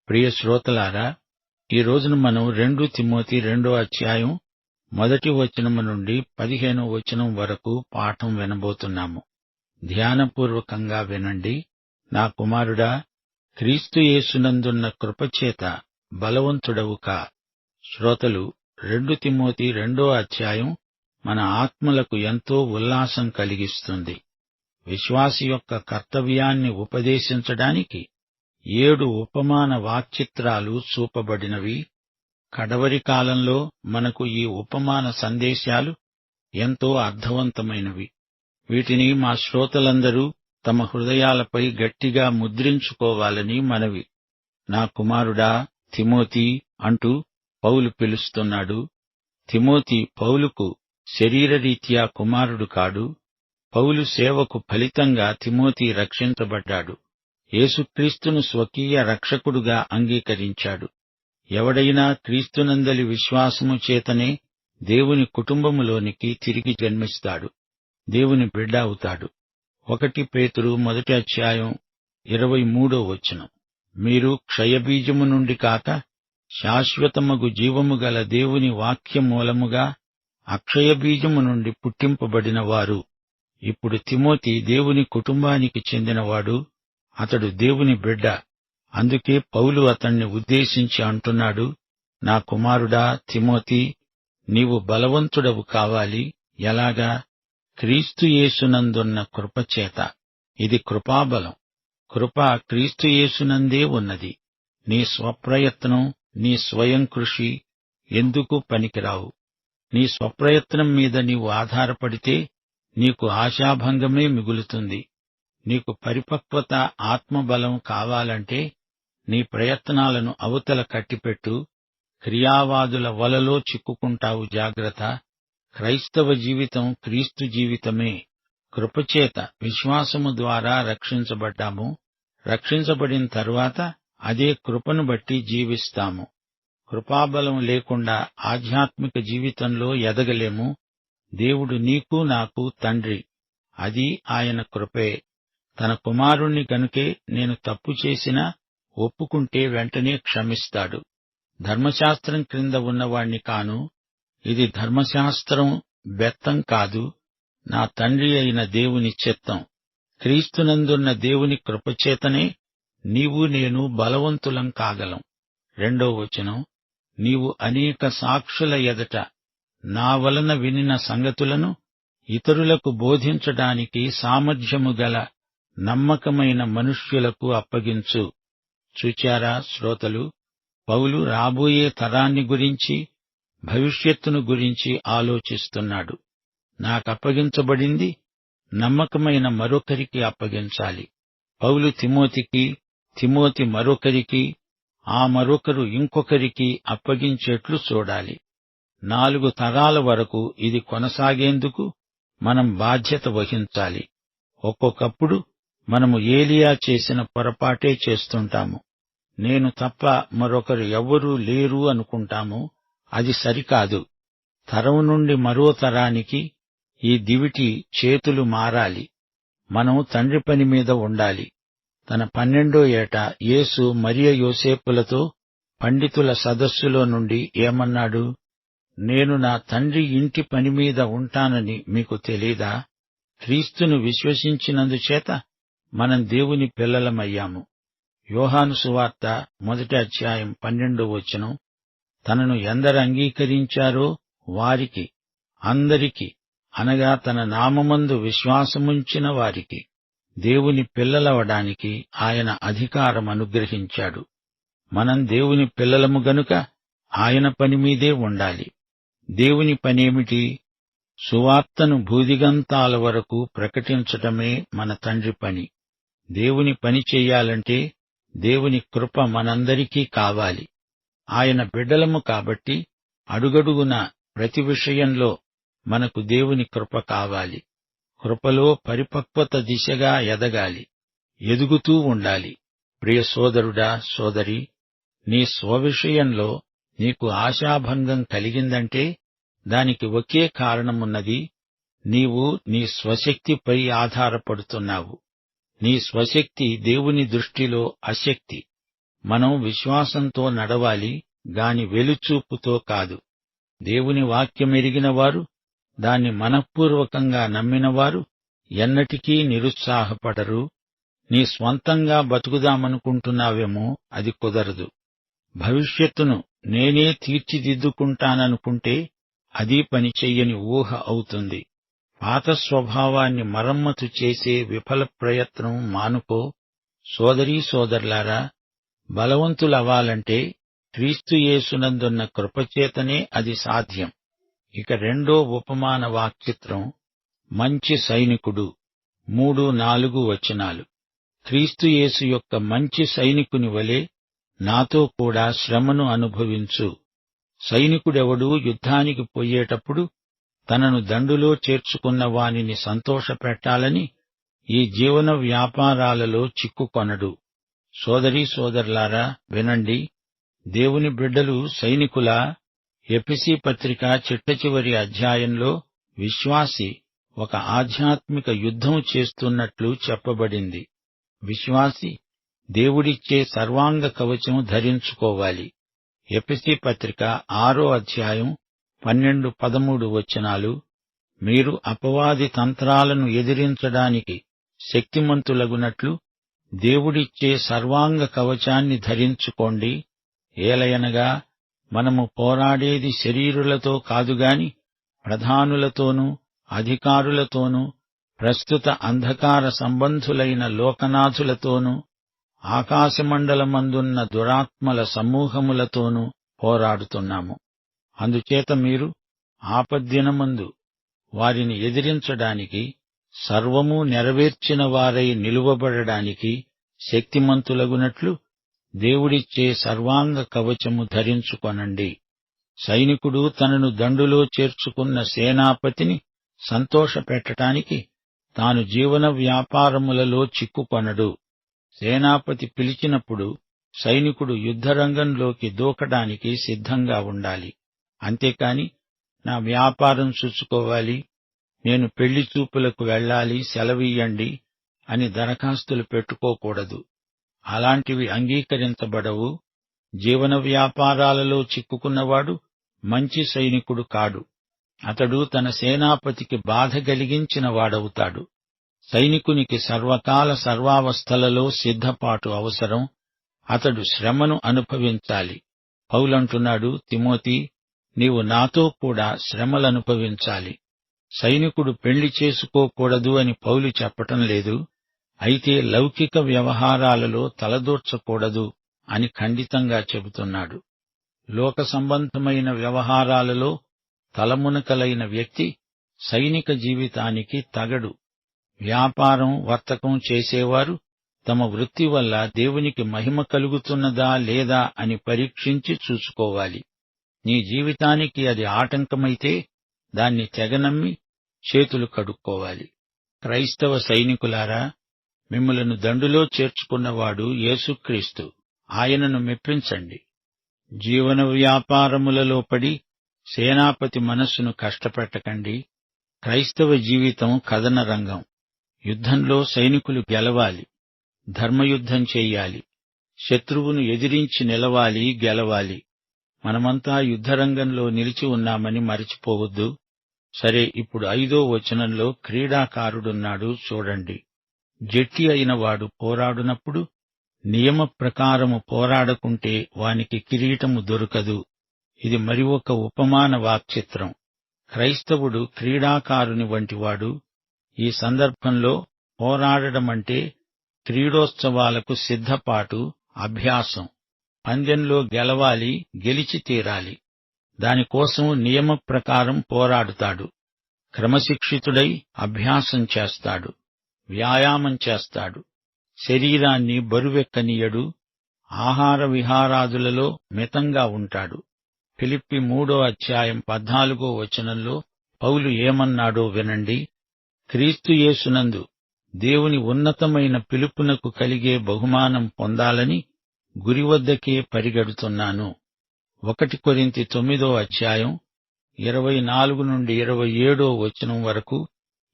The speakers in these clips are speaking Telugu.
ప్రియ శ్రోతలారా, ఈ రోజున మనం 2 తిమోతి 2 మొదటి వచనము నుండి 15 వచనం వరకు పాఠం వినబోతున్నాము. ధ్యానపూర్వకంగా వినండి. నా కుమారుడా, క్రీస్తు యేసునందున్న కృపచేత బలవంతుడవు కా. శ్రోతలు, 2 తిమోతి 2 మన ఆత్మలకు ఎంతో ఉల్లాసం కలిగిస్తుంది. విశ్వాసి యొక్క కర్తవ్యాన్ని ఉపదేశించడానికి 7 ఉపమాన వాక్చిత్రాలు చూపబడినవి. కడవరి కాలంలో మనకు ఈ ఉపమాన సందేశాలు ఎంతో అర్థవంతమైనవి. వీటిని మా శ్రోతలందరూ తమ హృదయాలపై గట్టిగా ముద్రించుకోవాలని మనవి. నా కుమారుడా తిమోతి అంటూ పౌలు పిలుస్తున్నాడు. తిమోతి పౌలుకు శరీరరీత్యా కుమారుడు కాడు. పౌలు సేవకు ఫలితంగా తిమోతి రక్షించబడ్డాడు. యేసుక్రీస్తును స్వకీయ రక్షకుడుగా అంగీకరించాడు. ఎవడైనా క్రీస్తునందలి విశ్వాసము చేతనే దేవుని కుటుంబములోనికి తిరిగి జన్మిస్తాడు, దేవుని బిడ్డ అవుతాడు. 1 పేతురు 1 మీరు క్షయబీజము నుండి కాక శాశ్వతమగు జీవము గల దేవుని వాక్య మూలముగా అక్షయబీజము నుండి పుట్టింపబడిన వారు. ఇప్పుడు తిమోతి దేవుని కుటుంబానికి చెందినవాడు. అతడు దేవుని బిడ్డ. అందుకే పౌలు అతణ్ణి ఉద్దేశించి అంటున్నాడు, నా కుమారుడా తిమోతి, నీవు బలవంతుడవు కావాలి. ఎలాగా? క్రీస్తు యేసునందున్న కృపచేత. ఇది కృపాబలం. కృప క్రీస్తు యేసునందే ఉన్నది. నీ స్వప్రయత్నం, నీ స్వయం కృషి ఎందుకు పనికిరావు. నీ స్వప్రయత్నం మీద నీవు ఆధారపడితే నీకు ఆశాభంగమే మిగులుతుంది. నీకు పరిపక్వత, ఆత్మబలం కావాలంటే నీ ప్రయత్నాలను అవతల కట్టిపెట్టు. క్రియావాదుల వలలో చిక్కుకుంటావు. జాగ్రత్త. క్రైస్తవ జీవితం క్రీస్తు జీవితమే. కృపచేత విశ్వాసము ద్వారా రక్షించబడ్డాము. రక్షించబడిన తరువాత అదే కృపను బట్టి జీవిస్తాము. కృపాబలం లేకుండా ఆధ్యాత్మిక జీవితంలో ఎదగలేము. దేవుడు నీకు నాకు తండ్రి. అది ఆయన కృపే. తన కుమారుణ్ణి గనుకే నేను తప్పు చేసినా ఒప్పుకుంటే వెంటనే క్షమిస్తాడు. ధర్మశాస్త్రం క్రింద ఉన్నవాణ్ణి కాను. ఇది ధర్మశాస్త్రం బెత్తం కాదు, నా తండ్రి అయిన దేవుని చిత్తం. క్రీస్తునందున్న దేవుని కృపచేతనే నీవు నేను బలవంతులం కాగలం. 2 నీవు అనేక సాక్షుల ఎదట నా వలన వినిన సంగతులను ఇతరులకు బోధించడానికి సామర్థ్యము గల నమ్మకమైన మనుష్యులకు అప్పగించు. చూచారా శ్రోతలు, పౌలు రాబోయే తరాన్ని గురించి, భవిష్యత్తును గురించి ఆలోచిస్తున్నాడు. నాకప్పగించబడింది నమ్మకమైన మరొకరికి అప్పగించాలి. పౌలు తిమోతికి, తిమోతి మరొకరికి, ఆ మరొకరు ఇంకొకరికి అప్పగించేట్లు చూడాలి. 4 తరాల వరకు ఇది కొనసాగేందుకు మనం బాధ్యత వహించాలి. ఒక్కొక్కప్పుడు మనము ఏలియా చేసిన పొరపాటే చేస్తుంటాము. నేను తప్ప మరొకరు ఎవ్వరూ లేరు అనుకుంటాము. అది సరికాదు. తరం నుండి మరో తరానికి ఈ దివిటి చేతులు మారాలి. మనం తండ్రి పని మీద ఉండాలి. తన 12వ ఏట యేసు మరియ యోసేపులతో పండితుల సదస్సులో నుండి ఏమన్నాడు? నేను నా తండ్రి ఇంటి పని మీద ఉంటానని మీకు తెలీదా? క్రీస్తును విశ్వసించినందుచేత మనం దేవుని పిల్లలమయ్యాము. యోహాను సువార్త 1 తనను ఎందరు అంగీకరించారో వారికి, అందరికి, అనగా తన నామమందు విశ్వాసముంచిన వారికి దేవుని పిల్లలవడానికి ఆయన అధికారం అనుగ్రహించాడు. మనం దేవుని పిల్లలము గనుక ఆయన పనిమీదే ఉండాలి. దేవుని పనేమిటి? సువార్తను భూదిగంతాల వరకు ప్రకటించటమే మన తండ్రి పని. దేవుని పని చెయ్యాలంటే దేవుని కృప మనందరికీ కావాలి. ఆయన బిడ్డలము కాబట్టి అడుగడుగునా ప్రతి విషయంలో మనకు దేవుని కృప కావాలి. కృపలో పరిపక్వత దిశగా ఎదగాలి, ఎదుగుతూ ఉండాలి. ప్రియ సోదరుడా, సోదరి, నీ స్వవిషయంలో నీకు ఆశాభంగం కలిగిందంటే దానికి ఒకే కారణమున్నది. నీవు నీ స్వశక్తిపై ఆధారపడుతున్నావు. నీ స్వశక్తి దేవుని దృష్టిలో అశక్తి. మనం విశ్వాసంతో నడవాలి గాని వెలుచూపుతో కాదు. దేవుని వాక్యమెరిగిన వారు, దాన్ని మనఃపూర్వకంగా నమ్మినవారు ఎన్నటికీ నిరుత్సాహపడరు. నీ స్వంతంగా బతుకుదామనుకుంటున్నావేమో, అది కుదరదు. భవిష్యత్తును నేనే తీర్చిదిద్దుకుంటాననుకుంటే అది పనిచెయ్యని ఊహ అవుతుంది. పాత స్వభావాన్ని మరమ్మతు చేసే విఫల ప్రయత్నం మానుకో. సోదరీ సోదరులారా, బలవంతులవ్వాలంటే క్రీస్తు యేసునందున్న కృపచేతనే అది సాధ్యం. ఇక రెండో ఉపమాన వాక్చిత్రం, మంచి సైనికుడు. 3-4 వచనాలు. క్రీస్తు యేసు యొక్క మంచి సైనికుని వలె నాతో కూడా శ్రమను అనుభవించు. సైనికుడెవడూ యుద్ధానికి పోయేటప్పుడు తనను దండులో చేర్చుకున్న వానిని సంతోషపెట్టాలని ఈ జీవన వ్యాపారాలలో చిక్కుకొనడు. సోదరీ సోదరులారా, వినండి. దేవుని బిడ్డలు సైనికులా? ఎఫెసీ పత్రిక చిట్టచివరి అధ్యాయంలో విశ్వాసి ఒక ఆధ్యాత్మిక యుద్ధం చేస్తున్నట్లు చెప్పబడింది. విశ్వాసి దేవుడిచ్చే సర్వాంగ కవచం ధరించుకోవాలి. ఎఫెసీ పత్రిక 6వ అధ్యాయం 12-13 వచనాలు. మీరు అపవాది తంత్రాలను ఎదిరించడానికి శక్తిమంతులగునట్లు దేవుడిచ్చే సర్వాంగ కవచాన్ని ధరించుకోండి. ఏలయనగా మనము పోరాడేది శరీరులతో కాదుగాని ప్రధానులతోనూ అధికారులతోనూ ప్రస్తుత అంధకార సంబంధులైన లోకనాథులతోనూ ఆకాశమండలమందున్న దురాత్మల సమూహములతోనూ పోరాడుతున్నాము. అందుచేత మీరు ఆపద్దినమందు వారిని ఎదిరించడానికి, సర్వమూ నెరవేర్చిన వారై నిలువబడడానికి శక్తిమంతులగునట్లు దేవుడిచ్చే సర్వాంగ కవచము ధరించుకొనండి. సైనికుడు తనను దండులో చేర్చుకున్న సేనాపతిని సంతోషపెట్టడానికి తాను జీవన వ్యాపారములలో చిక్కుకొనడు. సేనాపతి పిలిచినప్పుడు సైనికుడు యుద్ధరంగంలోకి దూకడానికి సిద్ధంగా ఉండాలి. అంతేకాని నా వ్యాపారం చూసుకోవాలి, నేను పెళ్లి చూపులకు వెళ్ళాలి, సెలవియ్యండి అని దరఖాస్తులు పెట్టుకోకూడదు. అలాంటివి అంగీకరించబడవు. జీవన వ్యాపారాలలో చిక్కుకున్నవాడు మంచి సైనికుడు కాడు. అతడు తన సేనాపతికి బాధ కలిగించిన వాడవుతాడు. సైనికునికి సర్వకాల సర్వావస్థలలో సిద్ధపాటు అవసరం. అతడు శ్రమను అనుభవించాలి. పౌలంటున్నాడు, తిమోతీ, నీవు నాతో కూడా శ్రమలనుభవించాలి. సైనికుడు పెళ్లి చేసుకోకూడదు అని పౌలు చెప్పటం లేదు. అయితే లౌకిక వ్యవహారాలలో తలదూర్చకూడదు అని ఖండితంగా చెబుతున్నాడు. లోక సంబంధమైన వ్యవహారాలలో తలమునకలైన వ్యక్తి సైనిక జీవితానికి తగడు. వ్యాపారం వర్తకం చేసేవారు తమ వృత్తి వల్ల దేవునికి మహిమ కలుగుతున్నదా లేదా అని పరీక్షించి చూసుకోవాలి. నీ జీవితానికి అది ఆటంకమైతే దాన్ని తెగనమ్మి చేతులు కడుక్కోవాలి. క్రైస్తవ సైనికులారా, మిమ్ములను దండులో చేర్చుకున్నవాడు యేసుక్రీస్తు. ఆయనను మెప్పించండి. జీవన వ్యాపారములలో పడి సేనాపతి మనస్సును కష్టపెట్టకండి. క్రైస్తవ జీవితం కదన రంగం. యుద్ధంలో సైనికులు గెలవాలి, ధర్మయుద్ధం చెయ్యాలి, శత్రువును ఎదిరించి నిలవాలి, గెలవాలి. మనమంతా యుద్ధరంగంలో నిలిచి ఉన్నామని మరచిపోవద్దు. సరే, ఇప్పుడు 5వ వచనంలో క్రీడాకారుడున్నాడు చూడండి. జట్టి అయిన వాడు పోరాడునప్పుడు నియమ ప్రకారము పోరాడకుంటే వానికి కిరీటము దొరకదు. ఇది మరి ఒక ఉపమాన వాక్చిత్రం. క్రైస్తవుడు క్రీడాకారుని వంటివాడు. ఈ సందర్భంలో పోరాడడమంటే క్రీడోత్సవాలకు సిద్ధపాటు, అభ్యాసం. పందెంలో గెలవాలి, గెలిచి తీరాలి. దానికోసం నియమ ప్రకారం పోరాడుతాడు. క్రమశిక్షితుడై అభ్యాసం చేస్తాడు, వ్యాయామం చేస్తాడు. శరీరాన్ని బరువెక్కనీయడు. ఆహార విహారాదులలో మితంగా ఉంటాడు. ఫిలిప్పి 3వ అధ్యాయం 14వ వచనంలో పౌలు ఏమన్నాడో వినండి. క్రీస్తు యేసునందు దేవుని ఉన్నతమైన పిలుపునకు కలిగే బహుమానం పొందాలని గురివద్దకే పరిగెడుతున్నాను. 1 కొరింథీ 9వ అధ్యాయం 24-27 వచనం వరకు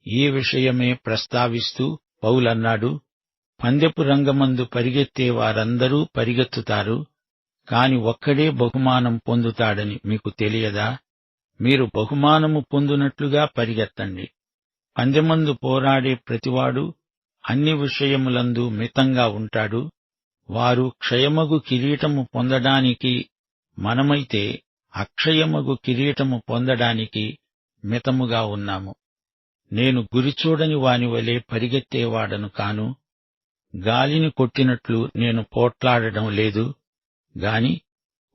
ఈ విషయమే ప్రస్తావిస్తూ పౌలన్నాడు, పందెపు రంగమందు పరిగెత్తే వారందరూ పరిగెత్తుతారు, కాని ఒక్కడే బహుమానం పొందుతాడని మీకు తెలియదా? మీరు బహుమానము పొందునట్లుగా పరిగెత్తండి. పందెమందు పోరాడే ప్రతివాడు అన్ని విషయములందు మితంగా ఉంటాడు. వారు క్షయమగు కిరీటము పొందడానికి, మనమైతే అక్షయమగు కిరీటము పొందడానికి మితముగా ఉన్నాము. నేను గురిచూడని వానివలే పరిగెత్తేవాడను కాను, గాలిని కొట్టినట్లు నేను పోట్లాడడం లేదు. గాని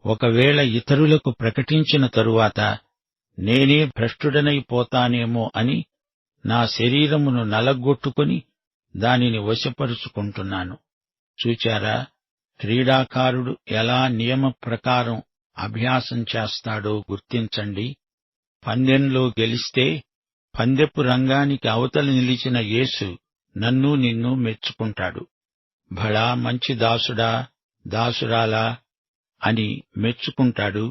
ఒకవేళ ఇతరులకు ప్రకటించిన తరువాత నేనే భ్రష్టుడనైపోతానేమో అని నా శరీరమును నలగ్గొట్టుకుని దానిని వశపరుచుకుంటున్నాను. చూచారా, క్రీడాకారుడు ఎలా నియమ ప్రకారం అభ్యాసం చేస్తాడో గుర్తించండి. పందెంలో గెలిస్తే పందెపు రంగానికి అవతల నిలిచిన యేసు నన్ను నిన్ను మెచ్చుకుంటాడు. భళా మంచి దాసుడా, దాసురాలా అని మెచ్చుకుంటాడు.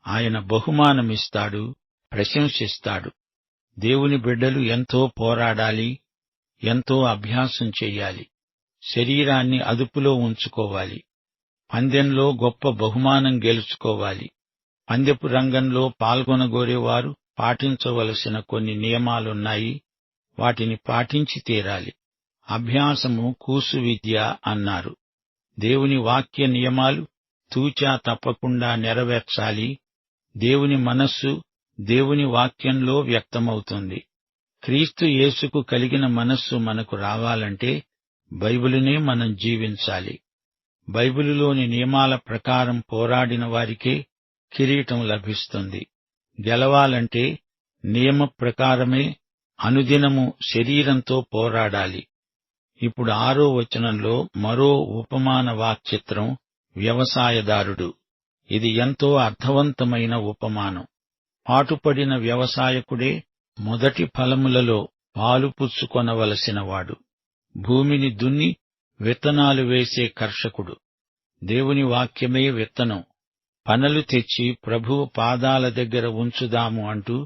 ఆయన బహుమానమిస్తాడు, ప్రశంసిస్తాడు. దేవుని బిడ్డలు ఎంతో పోరాడాలి, ఎంతో అభ్యాసం చెయ్యాలి. శరీరాన్ని అదుపులో ఉంచుకోవాలి. పందెంలో గొప్ప బహుమానం గెలుచుకోవాలి. పందెపు రంగంలో పాల్గొనగోరేవారు పాటించవలసిన కొన్ని నియమాలున్నాయి. వాటిని పాటించి తీరాలి. అభ్యాసము కూసు విద్య అన్నారు. దేవుని వాక్య నియమాలు తూచా తప్పకుండా నెరవేర్చాలి. దేవుని మనస్సు దేవుని వాక్యంలో వ్యక్తమవుతుంది. క్రీస్తు యేసుకు కలిగిన మనస్సు మనకు రావాలంటే బైబిలునే మనం జీవించాలి. బైబిలులోని నియమాల ప్రకారం పోరాడిన వారికే కిరీటం లభిస్తుంది. గెలవాలంటే నియమ ప్రకారమే అనుదినము శరీరంతో పోరాడాలి. ఇప్పుడు 6వ వచనంలో మరో ఉపమాన వాక్చిత్రం, వ్యవసాయదారుడు. ఇది ఎంతో అర్థవంతమైన ఉపమానం. పాటుపడిన వ్యవసాయకుడే మొదటి ఫలములలో పాలు పుచ్చుకొనవలసినవాడు. భూమిని దున్ని విత్తనాలు వేసే కర్షకుడు. దేవుని వాక్యమే విత్తనం. పనలు తెచ్చి ప్రభువు పాదాల దగ్గర ఉంచుదాము అంటూ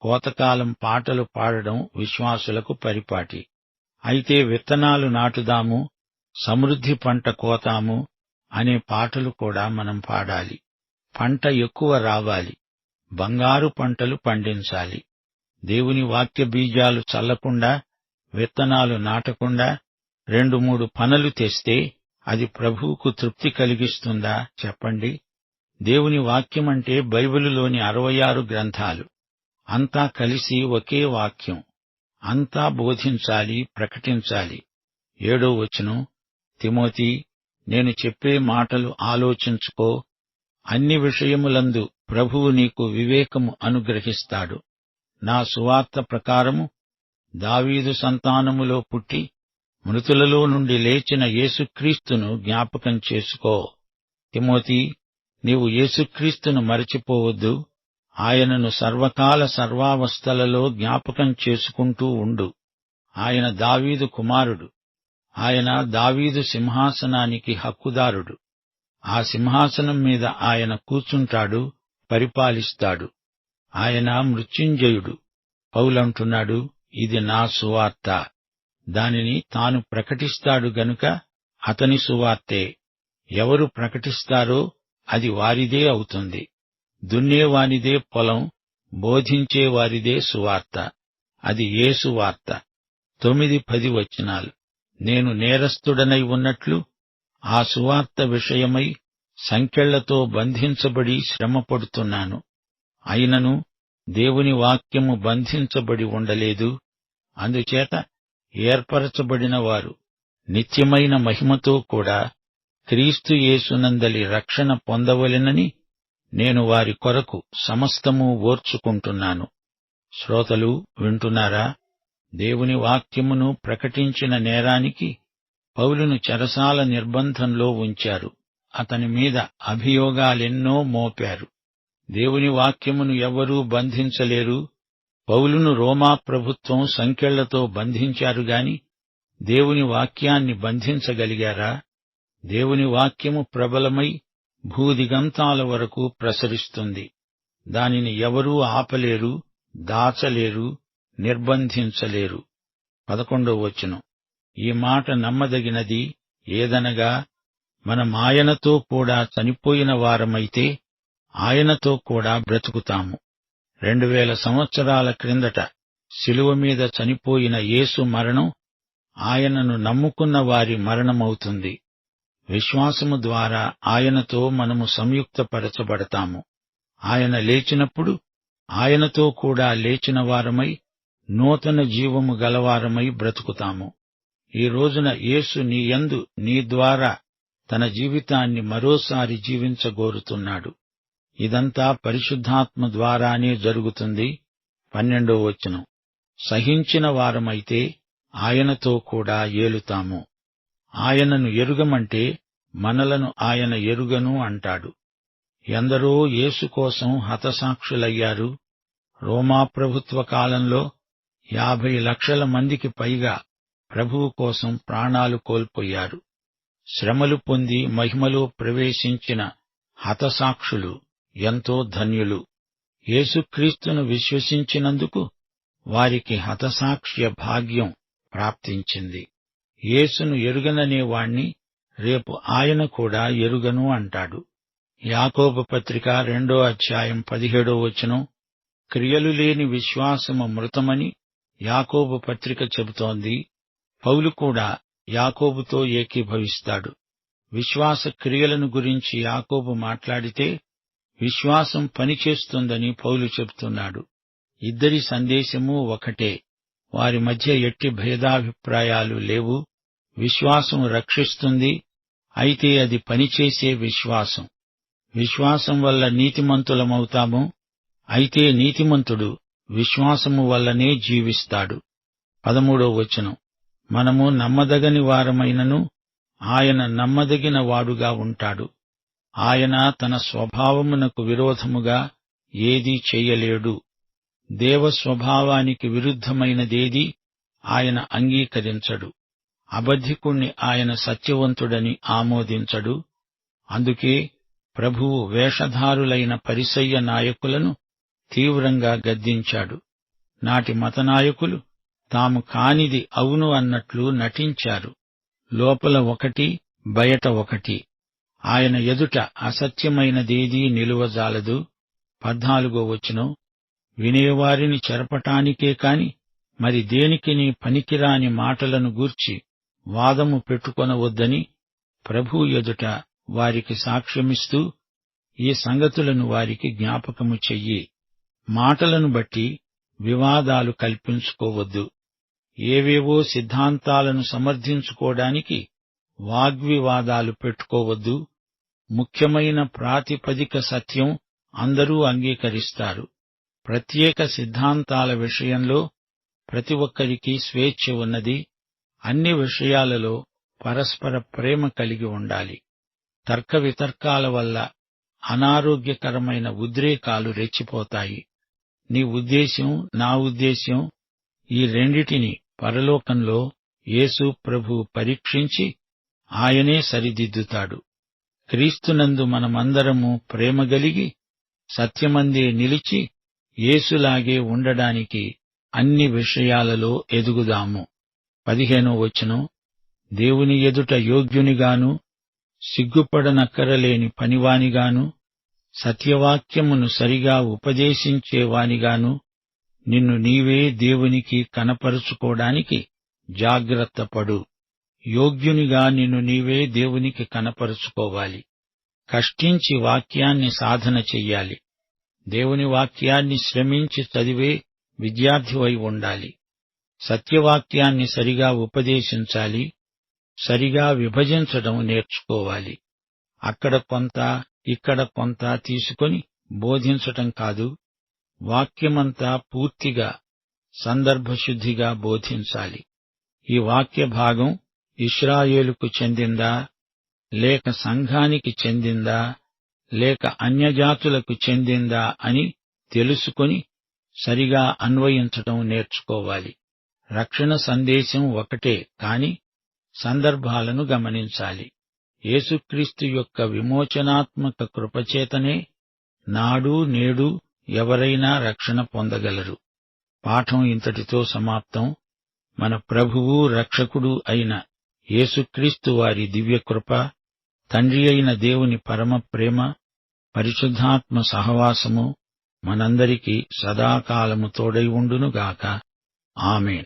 కోతకాలం పాటలు పాడడం విశ్వాసులకు పరిపాటి. అయితే విత్తనాలు నాటుదాము, సమృద్ధి పంట కోతాము అనే పాటలు కూడా మనం పాడాలి. పంట ఎక్కువ రావాలి, బంగారు పంటలు పండించాలి. దేవుని వాక్య బీజాలు చల్లకుండా, విత్తనాలు నాటకుండా 2-3 పనలు తెస్తే అది ప్రభువుకు తృప్తి కలిగిస్తుందా చెప్పండి? దేవుని వాక్యమంటే బైబిలులోని 66 గ్రంథాలు. అంతా కలిసి ఒకే వాక్యం. అంతా బోధించాలి, ప్రకటించాలి. 7వ వచనం, తిమోతీ, నేను చెప్పే మాటలు ఆలోచించుకో. అన్ని విషయములందు ప్రభువు నీకు వివేకము అనుగ్రహిస్తాడు. నా సువార్త ప్రకారము దావీదు సంతానములో పుట్టి మృతులలో నుండి లేచిన యేసుక్రీస్తును జ్ఞాపకం చేసుకో. తిమోతీ, నీవు యేసుక్రీస్తును మరచిపోవద్దు. ఆయనను సర్వకాల సర్వావస్థలలో జ్ఞాపకం చేసుకుంటూ ఉండు. ఆయన దావీదు కుమారుడు. ఆయన దావీదు సింహాసనానికి హక్కుదారుడు. ఆ సింహాసనం మీద ఆయన కూర్చుంటాడు, పరిపాలిస్తాడు. ఆయన మృత్యుంజయుడు. పౌలంటున్నాడు, ఇది నా సువార్త. దానిని తాను ప్రకటిస్తాడు గనుక అతని సువార్తే. ఎవరు ప్రకటిస్తారో అది వారిదే అవుతుంది. దున్నేవానిదే పొలం, బోధించేవారిదే సువార్త. అది యేసు వార్త. 9-10 వచనాలు. నేను నేరస్తుడనై ఉన్నట్లు ఆ సువార్త విషయమై సంకెళ్లతో బంధించబడి శ్రమపడుతున్నాను. అయినను దేవుని వాక్యము బంధించబడి ఉండలేదు. అందుచేత ఏర్పరచబడిన వారు నిత్యమైన మహిమతో కూడా క్రీస్తు యేసునందలి రక్షణ పొందవలెనని నేను వారి కొరకు సమస్తము ఓర్చుకుంటున్నాను. శ్రోతలు వింటున్నారా? దేవుని వాక్యమును ప్రకటించిన నేరానికి పౌలును చెరసాల నిర్బంధంలో ఉంచారు. అతని మీద అభియోగాలెన్నో మోపారు. దేవుని వాక్యమును ఎవ్వరూ బంధించలేరు. పౌలును రోమా ప్రభుత్వం సంకెళ్లతో బంధించారుగాని దేవుని వాక్యాన్ని బంధించగలిగారా? దేవుని వాక్యము ప్రబలమై భూదిగంతాల వరకు ప్రసరిస్తుంది. దానిని ఎవరూ ఆపలేరు, దాచలేరు, నిర్బంధించలేరు. 11వ వచనం, ఈ మాట నమ్మదగినది. ఏదనగా మనమాయనతో కూడా చనిపోయిన వారమైతే ఆయనతో కూడా బ్రతుకుతాము. 2000 సంవత్సరాల క్రిందట శిలువ మీద చనిపోయిన యేసు మరణం ఆయనను నమ్ముకున్న వారి మరణమవుతుంది. విశ్వాసము ద్వారా ఆయనతో మనము సంయుక్తపరచబడతాము. ఆయన లేచినప్పుడు ఆయనతో కూడా లేచిన వారమై నూతన జీవము గలవారమై బ్రతుకుతాము. ఈ రోజున యేసు నీ యందు నీ ద్వారా తన జీవితాన్ని మరోసారి జీవించగోరుతున్నాడు. ఇదంతా పరిశుద్ధాత్మ ద్వారానే జరుగుతుంది. 12వ వచనం, సహించిన వారమైతే ఆయనతో కూడా ఏలుతాము. ఆయనను ఎరుగమంటే మనలను ఆయన ఎరుగను అంటాడు. ఎందరో యేసు కోసం హతసాక్షులయ్యారు. రోమా ప్రభుత్వ కాలంలో 50 లక్షల మందికి పైగా ప్రభువు కోసం ప్రాణాలు కోల్పోయారు. శ్రమలు పొంది మహిమలో ప్రవేశించిన హతసాక్షులు ఎంతో ధన్యులు. యేసుక్రీస్తును విశ్వసించినందుకు వారికి హతసాక్ష్య భాగ్యం ప్రాప్తించింది. యేసును ఎరుగననేవాణ్ణి రేపు ఆయన కూడా ఎరుగను అంటాడు. యాకోబు పత్రిక 2వ అధ్యాయం 17వ వచనం, క్రియలు లేని విశ్వాసము మృతమని యాకోబు పత్రిక చెబుతోంది. పౌలు కూడా యాకోబుతో ఏకీభవిస్తాడు. విశ్వాస క్రియలను గురించి యాకోబు మాట్లాడితే విశ్వాసం పనిచేస్తుందని పౌలు చెబుతున్నాడు. ఇద్దరి సందేశమూ ఒకటే. వారి మధ్య ఎట్టి భేదాభిప్రాయాలు లేవు. విశ్వాసం రక్షిస్తుంది. అయితే అది పనిచేసే విశ్వాసం. విశ్వాసం వల్ల నీతిమంతులమవుతాము. అయితే నీతిమంతుడు విశ్వాసము వల్లనే జీవిస్తాడు. 13వ వచనం, మనము నమ్మదగని వారమైనను ఆయన నమ్మదగిన వాడుగా ఉంటాడు. ఆయన తన స్వభావమునకు విరోధముగా ఏదీ చెయ్యలేడు. దేవస్వభావానికి విరుద్ధమైనదేదీ ఆయన అంగీకరించడు. అబద్ధికుణ్ణి ఆయన సత్యవంతుడని ఆమోదించడు. అందుకే ప్రభువు వేషధారులైన పరిసయ్య నాయకులను తీవ్రంగా గద్దించాడు. నాటి మతనాయకులు తాము కానిది అవును అన్నట్లు నటించారు. లోపల ఒకటి, బయట ఒకటి. ఆయన ఎదుట అసత్యమైనదేదీ నిలువజాలదు. 14వ వచనం, వినేవారిని చెరపటానికే కాని మరి దేనికిని పనికిరాని మాటలను గూర్చి వాదము పెట్టుకొనవద్దని ప్రభువు ఎదుట వారికి సాక్ష్యమిస్తూ ఈ సంగతులను వారికి జ్ఞాపకము చెయ్యి. మాటలను బట్టి వివాదాలు కల్పించుకోవద్దు. ఏవేవో సిద్ధాంతాలను సమర్థించుకోవడానికి వాగ్వివాదాలు పెట్టుకోవద్దు. ముఖ్యమైన ప్రాతిపదిక సత్యం అందరూ అంగీకరిస్తారు. ప్రత్యేక సిద్ధాంతాల విషయంలో ప్రతి ఒక్కరికీ స్వేచ్ఛ ఉన్నది. అన్ని విషయాలలో పరస్పర ప్రేమ కలిగి ఉండాలి. తర్క వితర్కాల వల్ల అనారోగ్యకరమైన ఉద్రేకాలు రెచ్చిపోతాయి. నీ ఉద్దేశ్యం, నా ఉద్దేశ్యం, ఈ రెండిటిని పరలోకంలో యేసు ప్రభువు పరీక్షించి ఆయనే సరిదిద్దుతాడు. క్రీస్తునందు మనమందరము ప్రేమగలిగి సత్యమందే నిలిచి యేసులాగే ఉండడానికి అన్ని విషయాలలో ఎదుగుదాము. 15వ వచనం, దేవుని ఎదుట యోగ్యునిగాను సిగ్గుపడనక్కరలేని పనివానిగాను సత్యవాక్యమును సరిగా ఉపదేశించేవానిగాను నిన్ను నీవే దేవునికి కనపరుచుకోవడానికి జాగ్రత్తపడు. యోగ్యునిగా నిన్ను నీవే దేవునికి కనపరుచుకోవాలి. కష్టించి వాక్యాన్ని సాధన చెయ్యాలి. దేవుని వాక్యాన్ని శ్రమించి చదివే విద్యార్థివై ఉండాలి. సత్యవాక్యాన్ని సరిగా ఉపదేశించాలి. సరిగా విభజించడం నేర్చుకోవాలి. అక్కడ కొంత, ఇక్కడ కొంత తీసుకొని బోధించటం కాదు. వాక్యమంతా పూర్తిగా సందర్భశుద్ధిగా బోధించాలి. ఈ వాక్య భాగం ఇశ్రాయేలుకు చెందిందా, లేక సంఘానికి చెందిందా, లేక అన్యజాతులకు చెందిందా అని తెలుసుకొని సరిగా అన్వయించటం నేర్చుకోవాలి. రక్షణ సందేశం ఒకటే కాని సందర్భాలను గమనించాలి. యేసుక్రీస్తు యొక్క విమోచనాత్మక కృపచేతనే నాడు నేడు ఎవరైనా రక్షణ పొందగలరు. పాఠం ఇంతటితో సమాప్తం. మన ప్రభువు రక్షకుడు అయిన యేసుక్రీస్తు వారి దివ్యకృప, తండ్రి అయిన దేవుని పరమ ప్రేమ, పరిశుద్ధాత్మ సహవాసము మనందరికీ సదాకాలము తోడై ఉండునుగాక. ఆమేన్.